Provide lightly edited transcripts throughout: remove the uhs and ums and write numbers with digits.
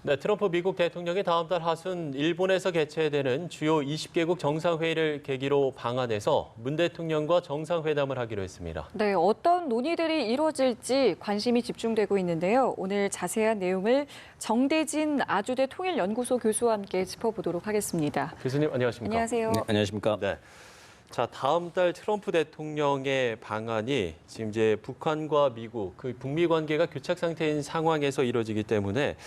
네, 트럼프 미국 대통령이 다음 달 하순 일본에서 개최되는 주요 20개국 정상회의를 계기로 방한해서 문 대통령과 정상회담을 하기로 했습니다. 네, 어떤 논의들이 이루어질지 관심이 집중되고 있는데요. 오늘 자세한 내용을 정대진 아주대 통일연구소 교수와 함께 짚어보도록 하겠습니다. 교수님 안녕하십니까? 안녕하세요. 네, 안녕하십니까? 네. 자, 다음 달 트럼프 대통령의 방한이 지금 이제 북한과 미국, 그 북미 관계가 교착 상태인 상황에서 이루어지기 때문에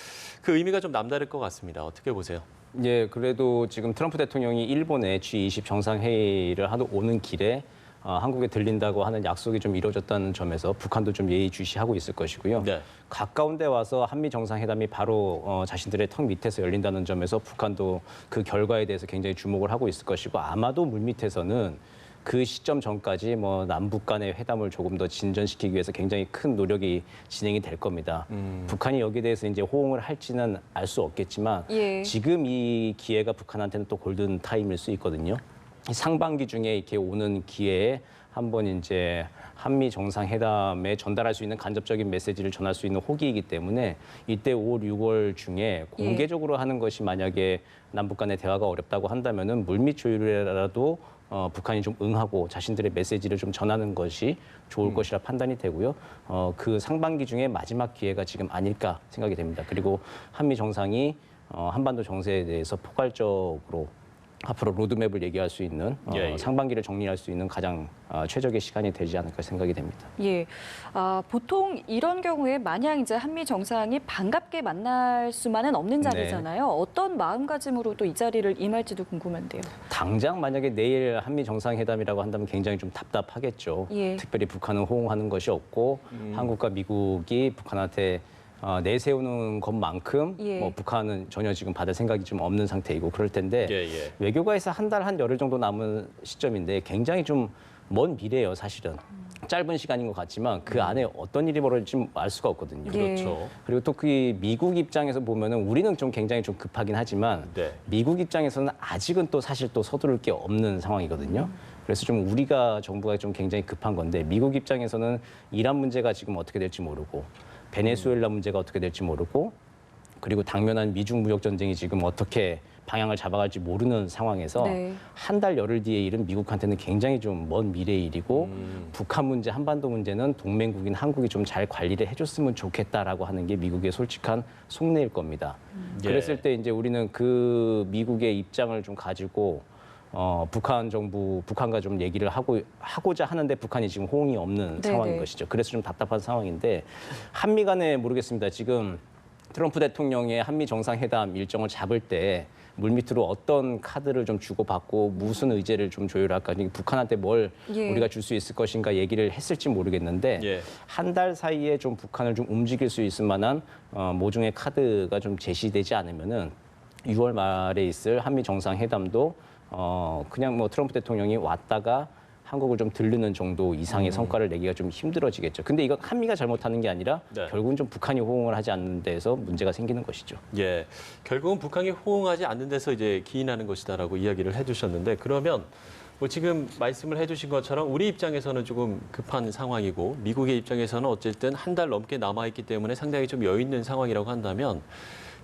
그 의미가 좀 남다를 것 같습니다. 어떻게 보세요? 예, 그래도 지금 트럼프 대통령이 일본에 G20 정상회의를 하러 오는 길에 한국에 들린다고 하는 약속이 좀 이루어졌다는 점에서 북한도 좀 예의주시하고 있을 것이고요. 네. 가까운 데 와서 한미 정상회담이 바로 자신들의 턱 밑에서 열린다는 점에서 북한도 그 결과에 대해서 굉장히 주목을 하고 있을 것이고 아마도 물밑에서는 그 시점 전까지 뭐 남북 간의 회담을 조금 더 진전시키기 위해서 굉장히 큰 노력이 진행이 될 겁니다. 북한이 여기에 대해서 이제 호응을 할지는 알 수 없겠지만 예. 지금 이 기회가 북한한테는 또 골든 타임일 수 있거든요. 상반기 중에 이렇게 오는 기회에 한번 이제 한미 정상회담에 전달할 수 있는 간접적인 메시지를 전할 수 있는 호기이기 때문에 이때 5월, 6월 중에 공개적으로 하는 것이 만약에 남북 간의 대화가 어렵다고 한다면은 물밑 조율이라도 북한이 좀 응하고 자신들의 메시지를 좀 전하는 것이 좋을 것이라 판단이 되고요. 그 상반기 중에 마지막 기회가 지금 아닐까 생각이 됩니다. 그리고 한미 정상이 한반도 정세에 대해서 포괄적으로 앞으로 로드맵을 얘기할 수 있는 상반기를 정리할 수 있는 가장 최적의 시간이 되지 않을까 생각이 됩니다. 예, 보통 이런 경우에 마냥 이제 한미 정상이 반갑게 만날 수만은 없는 자리잖아요. 어떤 마음가짐으로 또 이 자리를 임할지도 궁금한데요. 당장 만약에 내일 한미 정상회담이라고 한다면 굉장히 좀 답답하겠죠. 예. 특별히 북한은 호응하는 것이 없고 한국과 미국이 북한한테 내세우는 것만큼 뭐 북한은 전혀 지금 받을 생각이 좀 없는 상태이고 그럴 텐데 외교가에서 한 달 한 열흘 정도 남은 시점인데 굉장히 좀 먼 미래예요, 사실은. 짧은 시간인 것 같지만 그 안에 어떤 일이 벌어질지 알 수가 없거든요. 그렇죠. 그리고 또 그 미국 입장에서 보면은 우리는 좀 굉장히 좀 급하긴 하지만 미국 입장에서는 아직은 또 사실 또 서두를 게 없는 상황이거든요. 그래서 좀 우리가 정부가 좀 굉장히 급한 건데 미국 입장에서는 이란 문제가 지금 어떻게 될지 모르고 베네수엘라 문제가 어떻게 될지 모르고 그리고 당면한 미중 무역 전쟁이 지금 어떻게 방향을 잡아갈지 모르는 상황에서 한 달 열흘 뒤의 일은 미국한테는 굉장히 좀 먼 미래의 일이고 북한 문제, 한반도 문제는 동맹국인 한국이 좀 잘 관리를 해줬으면 좋겠다라고 하는 게 미국의 솔직한 속내일 겁니다. 그랬을 때 이제 우리는 그 미국의 입장을 좀 가지고 북한 정부, 북한과 좀 얘기를 하고자 하는데 북한이 지금 호응이 없는 상황인 것이죠. 그래서 좀 답답한 상황인데 한미 간에 모르겠습니다. 지금 트럼프 대통령의 한미 정상회담 일정을 잡을 때 물밑으로 어떤 카드를 좀 주고받고 무슨 의제를 좀 조율할까, 북한한테 뭘 우리가 줄 수 있을 것인가 얘기를 했을지 모르겠는데 한 달 사이에 좀 북한을 좀 움직일 수 있을 만한 모종의 카드가 좀 제시되지 않으면은 6월 말에 있을 한미 정상회담도 그냥 뭐 트럼프 대통령이 왔다가 한국을 좀 들르는 정도 이상의 성과를 내기가 좀 힘들어지겠죠. 근데 이건 한미가 잘못하는 게 아니라 결국은 좀 북한이 호응을 하지 않는 데서 문제가 생기는 것이죠. 예, 결국은 북한이 호응하지 않는 데서 이제 기인하는 것이다라고 이야기를 해주셨는데 그러면 뭐 지금 말씀을 해주신 것처럼 우리 입장에서는 조금 급한 상황이고 미국의 입장에서는 어쨌든 한 달 넘게 남아있기 때문에 상당히 좀 여유 있는 상황이라고 한다면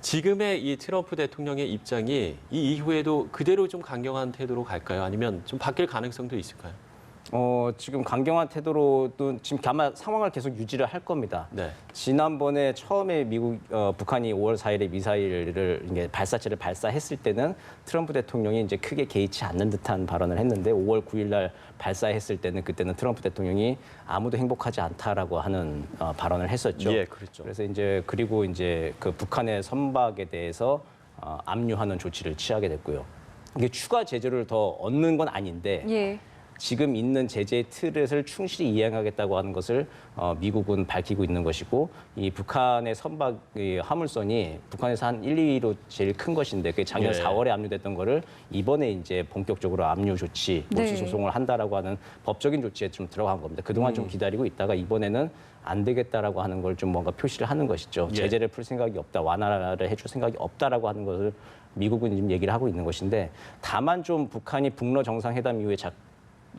지금의 이 트럼프 대통령의 입장이 이 이후에도 그대로 좀 강경한 태도로 갈까요? 아니면 좀 바뀔 가능성도 있을까요? 지금 강경한 태도로도 지금 아마 상황을 계속 유지를 할 겁니다. 지난번에 처음에 북한이 5월 4일에 미사일을 이제 발사체를 발사했을 때는 트럼프 대통령이 이제 크게 개의치 않는 듯한 발언을 했는데 5월 9일 날 발사했을 때는 그때는 트럼프 대통령이 아무도 행복하지 않다라고 하는 발언을 했었죠. 그렇죠. 그래서 이제 그리고 이제 그 북한의 선박에 대해서 압류하는 조치를 취하게 됐고요. 이게 추가 제재를 더 얻는 건 아닌데. 지금 있는 제재 틀을 충실히 이행하겠다고 하는 것을 미국은 밝히고 있는 것이고 이 북한의 선박 화물선이 북한에서 한 1, 2위로 제일 큰 것인데 그게 작년 4월에 압류됐던 거를 이번에 이제 본격적으로 압류 조치, 몰수 소송을 한다라고 하는 법적인 조치에 좀 들어간 겁니다. 그동안 좀 기다리고 있다가 이번에는 안 되겠다라고 하는 걸 좀 뭔가 표시를 하는 것이죠. 제재를 풀 생각이 없다, 완화를 해줄 생각이 없다라고 하는 것을 미국은 지금 얘기를 하고 있는 것인데 다만 좀 북한이 북러 정상회담 이후에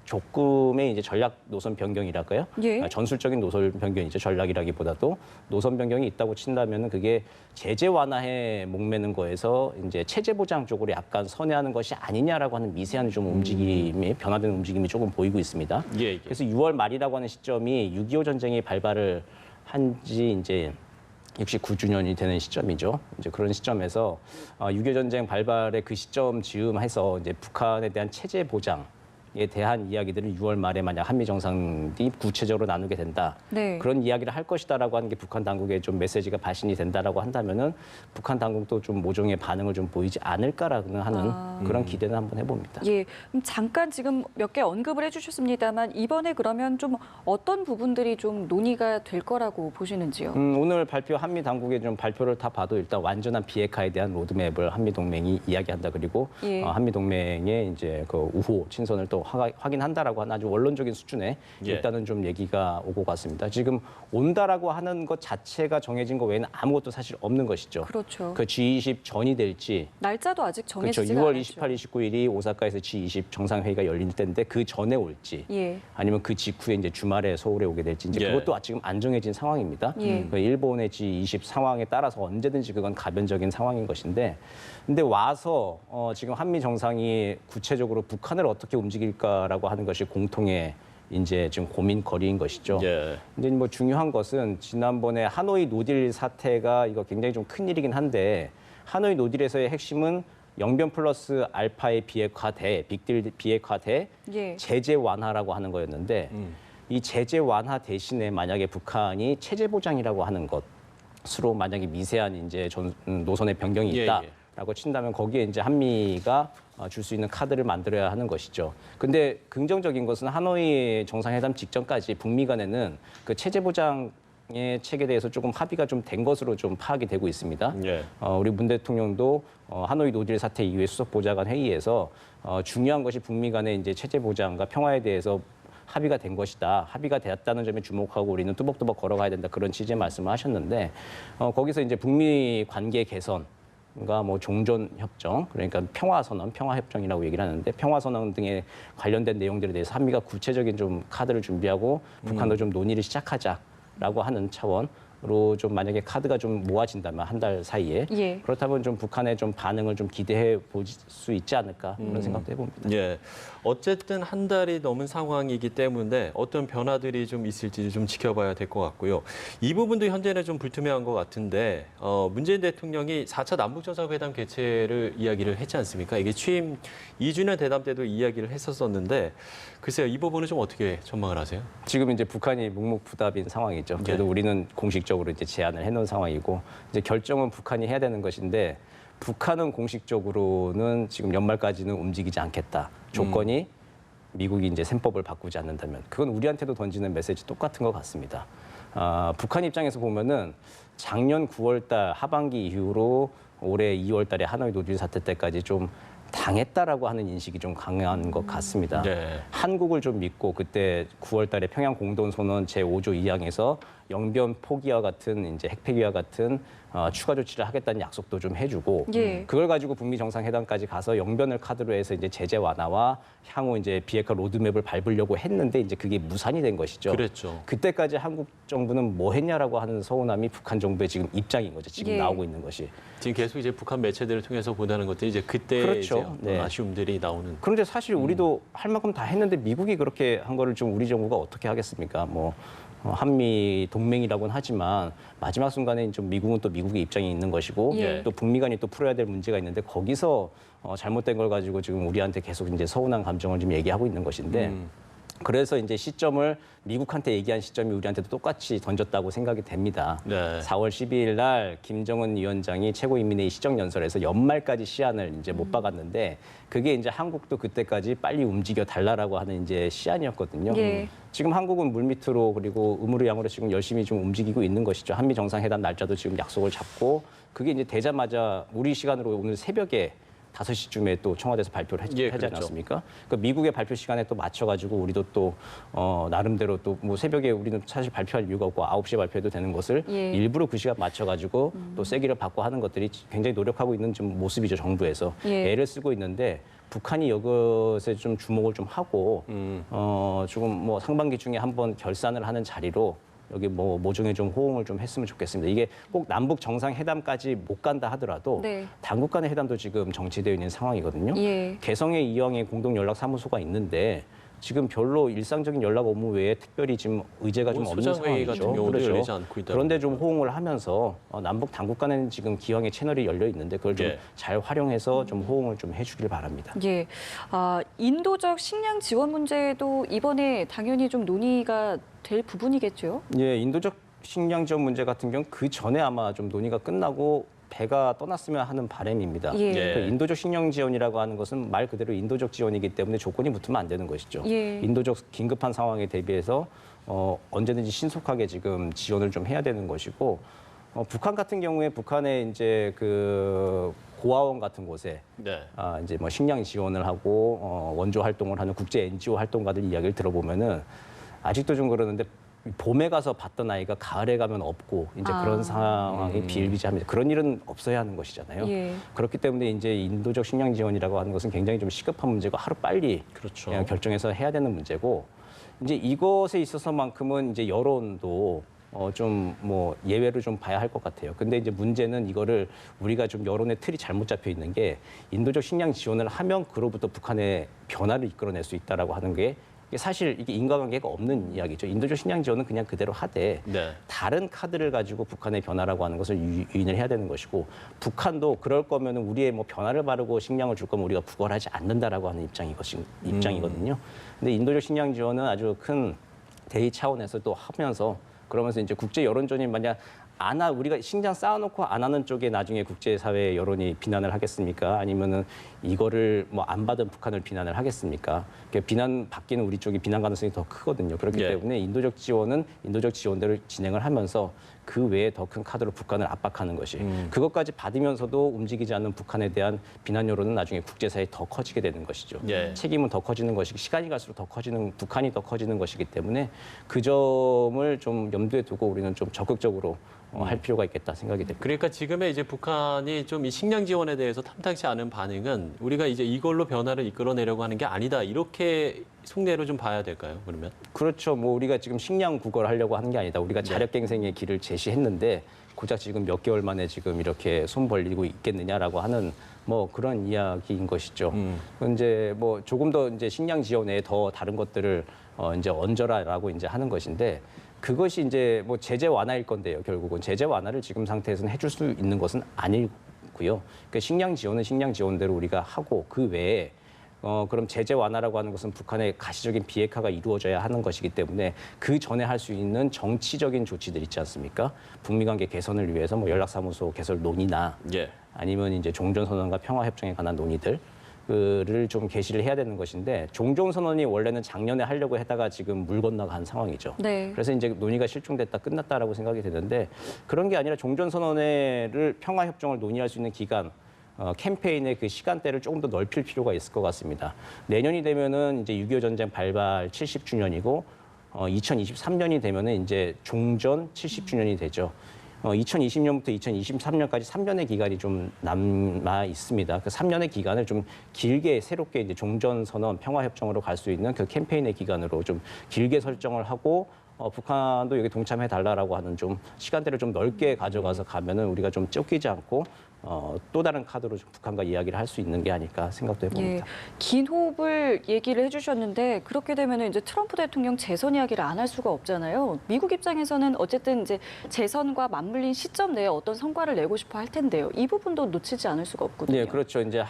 조금의 이제 전략 노선 변경이랄까요? 예. 전술적인 노선 변경이죠. 전략이라기보다도 노선 변경이 있다고 친다면은 그게 제재 완화에 목매는 거에서 이제 체제 보장 쪽으로 약간 선회하는 것이 아니냐라고 하는 미세한 좀 움직임이 변화되는 움직임이 조금 보이고 있습니다. 예. 그래서 6월 말이라고 하는 시점이 6.25 전쟁이 발발을 한 지 이제 69주년이 되는 시점이죠. 이제 그런 시점에서 6.25 전쟁 발발의 그 시점 즈음해서 이제 북한에 대한 체제 보장에 대한 이야기들을 6월 말에 만약 한미 정상이 구체적으로 나누게 된다. 네. 그런 이야기를 할 것이다라고 하는 게 북한 당국의 좀 메시지가 발신이 된다라고 한다면은 북한 당국도 좀 모종의 반응을 좀 보이지 않을까라는 하는 그런 기대는 한번 해봅니다. 예, 그럼 잠깐 지금 몇 개 언급을 해주셨습니다만 이번에 그러면 좀 어떤 부분들이 좀 논의가 될 거라고 보시는지요? 오늘 발표 한미 당국의 좀 발표를 다 봐도 일단 완전한 비핵화에 대한 로드맵을 한미 동맹이 이야기한다. 그리고 예. 한미 동맹의 이제 그 우호 친선을 또 확인한다라고 하는 아주 원론적인 수준의 예. 일단은 좀 얘기가 오고 갔습니다. 지금 온다라고 하는 것 자체가 정해진 것 외에는 아무것도 사실 없는 것이죠. 그렇죠. 그 G20 전이 될지 날짜도 아직 그렇죠. 정해지지가 6월 않았죠. 28, 29일이 오사카에서 G20 정상회의가 열릴 때인데 그 전에 올지 예. 아니면 그 직후에 이제 주말에 서울에 오게 될지 이제 예. 그것도 지금 안 정해진 상황입니다. 예. 그 일본의 G20 상황에 따라서 언제든지 그건 가변적인 상황인 것인데 근데 와서 지금 한미 정상이 구체적으로 북한을 어떻게 움직일까라고 하는 것이 공통의 이제 지금 고민거리인 것이죠. 예. 근데 뭐 중요한 것은 지난번에 하노이 노딜 사태가 이거 굉장히 좀 큰 일이긴 한데 하노이 노딜에서의 핵심은 영변 플러스 알파의 비핵화 대 빅딜 비핵화 대 예. 제재 완화라고 하는 거였는데 이 제재 완화 대신에 만약에 북한이 체제 보장이라고 하는 것으로 만약에 미세한 이제 노선의 변경이 예, 있다. 예. 라고 친다면 거기에 이제 한미가 줄 수 있는 카드를 만들어야 하는 것이죠. 근데 긍정적인 것은 하노이 정상회담 직전까지 북미 간에는 그 체제 보장의 책에 대해서 조금 합의가 좀 된 것으로 좀 파악이 되고 있습니다. 예. 우리 문 대통령도 하노이 노딜 사태 이후에 수석 보좌관 회의에서 중요한 것이 북미 간의 이제 체제 보장과 평화에 대해서 합의가 된 것이다. 합의가 되었다는 점에 주목하고 우리는 뚜벅뚜벅 걸어가야 된다. 그런 취지의 말씀을 하셨는데 거기서 이제 북미 관계 개선 그러니까 뭐 종전 협정, 그러니까 평화 선언, 평화 협정이라고 얘기를 하는데 평화 선언 등에 관련된 내용들에 대해서 한미가 구체적인 좀 카드를 준비하고 북한도 좀 논의를 시작하자라고 하는 차원으로 좀 만약에 카드가 좀 모아진다면 한 달 사이에 예. 그렇다면 좀 북한의 좀 반응을 좀 기대해 볼 수 있지 않을까 그런 생각도 해봅니다. 예. 어쨌든 한 달이 넘은 상황이기 때문에 어떤 변화들이 좀 있을지 좀 지켜봐야 될 것 같고요. 이 부분도 현재는 좀 불투명한 것 같은데 문재인 대통령이 4차 남북정상회담 개최를 이야기를 했지 않습니까? 이게 취임 2주년 대담 때도 이야기를 했었었는데 글쎄요. 이 부분은 좀 어떻게 전망을 하세요? 지금 이제 북한이 묵묵부답인 상황이죠. 그래도 네. 우리는 공식적으로 이제 제안을 해놓은 상황이고 이제 결정은 북한이 해야 되는 것인데 북한은 공식적으로는 지금 연말까지는 움직이지 않겠다. 조건이 미국이 이제 셈법을 바꾸지 않는다면 그건 우리한테도 던지는 메시지 똑같은 것 같습니다. 북한 입장에서 보면은 작년 9월달 하반기 이후로 올해 2월달에 하노이 노딜 사태 때까지 좀 당했다라고 하는 인식이 좀 강한 것 같습니다. 네. 한국을 좀 믿고 그때 9월달에 평양 공동선언 제5조 2항에서 영변 포기와 같은 이제 핵폐기와 같은 추가 조치를 하겠다는 약속도 좀 해주고 예. 그걸 가지고 북미 정상회담까지 가서 영변을 카드로 해서 이제 제재 완화와 향후 이제 비핵화 로드맵을 밟으려고 했는데 이제 그게 무산이 된 것이죠. 그랬죠. 그때까지 한국 정부는 뭐 했냐라고 하는 서운함이 북한 정부의 지금 입장인 거죠. 지금 예. 나오고 있는 것이. 지금 계속 이제 북한 매체들을 통해서 보다는 것들이 이제 그때 그렇죠. 이제 어떤 네. 아쉬움들이 나오는. 그런데 사실 우리도 할 만큼 다 했는데 미국이 그렇게 한 거를 좀 우리 정부가 어떻게 하겠습니까? 뭐 한미 동맹이라고는 하지만 마지막 순간에 좀 미국은 또 미국의 입장이 있는 것이고 예. 또 북미 간이 또 풀어야 될 문제가 있는데 거기서 잘못된 걸 가지고 지금 우리한테 계속 이제 서운한 감정을 좀 얘기하고 있는 것인데 그래서 이제 시점을 미국한테 얘기한 시점이 우리한테도 똑같이 던졌다고 생각이 됩니다. 네. 4월 12일 날 김정은 위원장이 최고인민회의 시정연설에서 연말까지 시한을 이제 못 박았는데 그게 이제 한국도 그때까지 빨리 움직여 달라라고 하는 이제 시한이었거든요. 예. 지금 한국은 물밑으로 그리고 의무로양으로 지금 열심히 좀 움직이고 있는 것이죠. 한미 정상회담 날짜도 지금 약속을 잡고 그게 이제 되자마자 우리 시간으로 오늘 새벽에 5시쯤에 또 청와대에서 발표를 하지 그렇죠. 않았습니까? 그 미국의 발표 시간에 또 맞춰가지고 우리도 또 나름대로 또 뭐 새벽에 우리는 사실 발표할 이유가 없고 9시에 발표해도 되는 것을 예. 일부러 그 시간 맞춰가지고 또 세기를 받고 하는 것들이 굉장히 노력하고 있는 좀 모습이죠, 정부에서. 예. 애를 쓰고 있는데 북한이 이것에 좀 주목을 좀 하고 조금 뭐 상반기 중에 한번 결산을 하는 자리로 여기 뭐 모종에 좀 호응을 좀 했으면 좋겠습니다. 이게 꼭 남북 정상회담까지 못 간다 하더라도 네. 당국 간의 회담도 지금 정치되어 있는 상황이거든요. 예. 개성에 이영의 공동연락사무소가 있는데 지금 별로 일상적인 연락 업무 외에 특별히 지금 의제가 좀 없는 소장회의 상황이죠. 같은 경우도 열리지 않고 있다. 그런데 좀 호응을 하면서 남북 당국 간에는 지금 기왕의 채널이 열려 있는데 그걸 좀 예. 잘 활용해서 좀 호응을 좀 해주길 바랍니다. 예. 인도적 식량 지원 문제도 이번에 당연히 좀 논의가 될 부분이겠죠. 예, 인도적 식량 지원 문제 같은 경우 그 전에 아마 좀 논의가 끝나고 배가 떠났으면 하는 바람입니다. 예. 예. 그 인도적 식량 지원이라고 하는 것은 말 그대로 인도적 지원이기 때문에 조건이 붙으면 안 되는 것이죠. 예. 인도적 긴급한 상황에 대비해서 언제든지 신속하게 지금 지원을 좀 해야 되는 것이고 북한 같은 경우에 북한의 이제 그 고아원 같은 곳에 네. 이제 뭐 식량 지원을 하고 원조 활동을 하는 국제 NGO 활동가들 이야기를 들어보면은 아직도 좀 그러는데 봄에 가서 봤던 아이가 가을에 가면 없고 이제 그런 상황이 비일비재합니다. 그런 일은 없어야 하는 것이잖아요. 예. 그렇기 때문에 이제 인도적 식량 지원이라고 하는 것은 굉장히 좀 시급한 문제고 하루 빨리 그렇죠. 결정해서 해야 되는 문제고 이제 이것에 있어서만큼은 이제 여론도 좀 뭐 예외로 좀 봐야 할 것 같아요. 근데 이제 문제는 이거를 우리가 좀 여론의 틀이 잘못 잡혀 있는 게 인도적 식량 지원을 하면 그로부터 북한의 변화를 이끌어낼 수 있다라고 하는 게 사실 이게 인과관계가 없는 이야기죠. 인도적 식량 지원은 그냥 그대로 하되 네. 다른 카드를 가지고 북한의 변화라고 하는 것을 유인을 해야 되는 것이고 북한도 그럴 거면 우리의 뭐 변화를 바르고 식량을 줄 거면 우리가 부걸하지 않는다라고 하는 입장이거든요. 근데 인도적 식량 지원은 아주 큰 대의 차원에서 또 하면서 그러면서 이제 국제 여론전이 만약 우리가 식량 쌓아놓고 안 하는 쪽에 나중에 국제사회 여론이 비난을 하겠습니까? 아니면은 이거를 뭐 안 받은 북한을 비난을 하겠습니까? 비난 받기는 우리 쪽이 비난 가능성이 더 크거든요. 그렇기 예. 때문에 인도적 지원은 인도적 지원대로 진행을 하면서 그 외에 더 큰 카드로 북한을 압박하는 것이 그것까지 받으면서도 움직이지 않는 북한에 대한 비난 여론은 나중에 국제사회에 더 커지게 되는 것이죠. 예. 책임은 더 커지는 것이고 시간이 갈수록 더 커지는 북한이 더 커지는 것이기 때문에 그 점을 좀 염두에 두고 우리는 좀 적극적으로 할 필요가 있겠다 생각이 됩니다. 그러니까 지금의 이제 북한이 좀 이 식량 지원에 대해서 탐탁치 않은 반응은 우리가 이제 이걸로 변화를 이끌어내려고 하는 게 아니다. 이렇게 속내로 좀 봐야 될까요? 그러면? 그렇죠. 뭐 우리가 지금 식량 국어를 하려고 하는 게 아니다. 우리가 자력갱생의 길을 제시했는데 고작 지금 몇 개월 만에 지금 이렇게 손 벌리고 있겠느냐라고 하는 뭐 그런 이야기인 것이죠. 이제 뭐 조금 더 이제 식량 지원 외에 더 다른 것들을 이제 얹어라라고 이제 하는 것인데 그것이 이제 뭐 제재 완화일 건데요. 결국은 제재 완화를 지금 상태에서는 해줄 수 있는 것은 아니고요. 그러니까 식량 지원은 식량 지원대로 우리가 하고 그 외에 그럼 제재 완화라고 하는 것은 북한의 가시적인 비핵화가 이루어져야 하는 것이기 때문에 그 전에 할 수 있는 정치적인 조치들 있지 않습니까? 북미 관계 개선을 위해서 뭐 연락사무소 개설 논의나 예. 아니면 이제 종전선언과 평화협정에 관한 논의들 그를 좀 개시를 해야 되는 것인데 종전선언이 원래는 작년에 하려고 했다가 지금 물 건너간 상황이죠. 네. 그래서 이제 논의가 실종됐다 끝났다라고 생각이 되는데 그런 게 아니라 종전선언을 평화협정을 논의할 수 있는 기간 캠페인의 그 시간대를 조금 더 넓힐 필요가 있을 것 같습니다. 내년이 되면은 이제 6.25 전쟁 발발 70주년이고 2023년이 되면은 이제 종전 70주년이 되죠. 2020년부터 2023년까지 3년의 기간이 좀 남아 있습니다. 그 3년의 기간을 좀 길게 새롭게 이제 종전선언 평화협정으로 갈 수 있는 그 캠페인의 기간으로 좀 길게 설정을 하고 북한도 여기 동참해 달라라고 하는 좀 시간대를 좀 넓게 가져가서 가면은 우리가 좀 쫓기지 않고 또 다른 카드로 좀 북한과 이야기를 할 수 있는 게 아닐까 생각도 해봅니다. 예, 긴 호흡을 얘기를 해주셨는데 그렇게 되면 이제 트럼프 대통령 재선 이야기를 안 할 수가 없잖아요. 미국 입장에서는 어쨌든 이제 재선과 맞물린 시점 내에 어떤 성과를 내고 싶어 할 텐데요. 이 부분도 놓치지 않을 수가 없거든요. 네, 그렇죠. 이제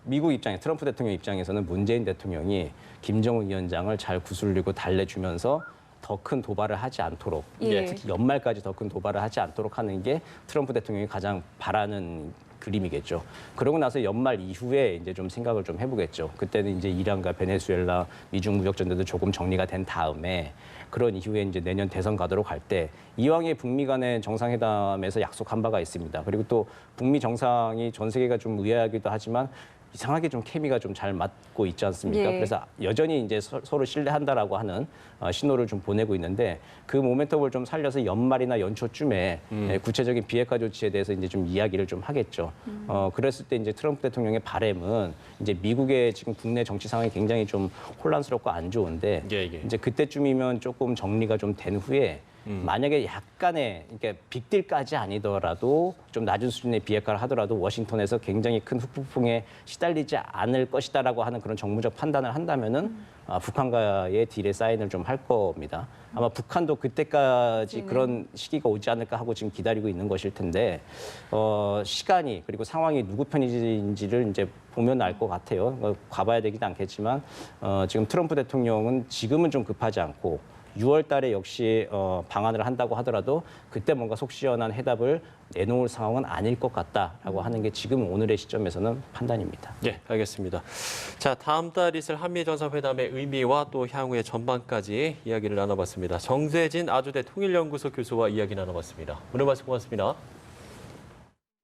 미국 입장에 트럼프 대통령 입장에서는 문재인 대통령이 김정은 위원장을 잘 구슬리고 달래주면서 더 큰 도발을 하지 않도록 예. 특히 연말까지 더 큰 도발을 하지 않도록 하는 게 트럼프 대통령이 가장 바라는 그림이겠죠. 그러고 나서 연말 이후에 이제 좀 생각을 좀 해보겠죠. 그때는 이제 이란과 베네수엘라 미중 무역 전쟁도 조금 정리가 된 다음에 그런 이후에 이제 내년 대선 가도록 할 때 이왕에 북미 간의 정상회담에서 약속한 바가 있습니다. 그리고 또 북미 정상이 전 세계가 좀 의아하기도 하지만 이상하게 좀 케미가 좀 잘 맞고 있지 않습니까? 예. 그래서 여전히 이제 서로 신뢰한다라고 하는 신호를 좀 보내고 있는데 그 모멘텀을 좀 살려서 연말이나 연초쯤에 구체적인 비핵화 조치에 대해서 이제 좀 이야기를 좀 하겠죠. 그랬을 때 이제 트럼프 대통령의 바람은 이제 미국의 지금 국내 정치 상황이 굉장히 좀 혼란스럽고 안 좋은데 예. 이제 그때쯤이면 조금 정리가 좀 된 후에 만약에 약간의 이렇게 빅딜까지 아니더라도 좀 낮은 수준의 비핵화를 하더라도 워싱턴에서 굉장히 큰 후폭풍에 시달리지 않을 것이다라고 하는 그런 정무적 판단을 한다면은 북한과의 딜에 사인을 좀 할 겁니다. 아마 북한도 그때까지 그런 시기가 오지 않을까 하고 지금 기다리고 있는 것일 텐데 시간이 그리고 상황이 누구 편인지를 이제 보면 알 것 같아요. 가봐야 되긴 않겠지만 지금 트럼프 대통령은 지금은 좀 급하지 않고 6월 달에 역시 방안을 한다고 하더라도 그때 뭔가 속 시원한 해답을 내놓을 상황은 아닐 것 같다라고 하는 게 지금 오늘의 시점에서는 판단입니다. 예, 알겠습니다. 자, 다음 달 있을 한미 정상회담의 의미와 또 향후의 전반까지 이야기를 나눠봤습니다. 정세진 아주대 통일연구소 교수와 이야기 나눠봤습니다. 오늘 말씀 고맙습니다.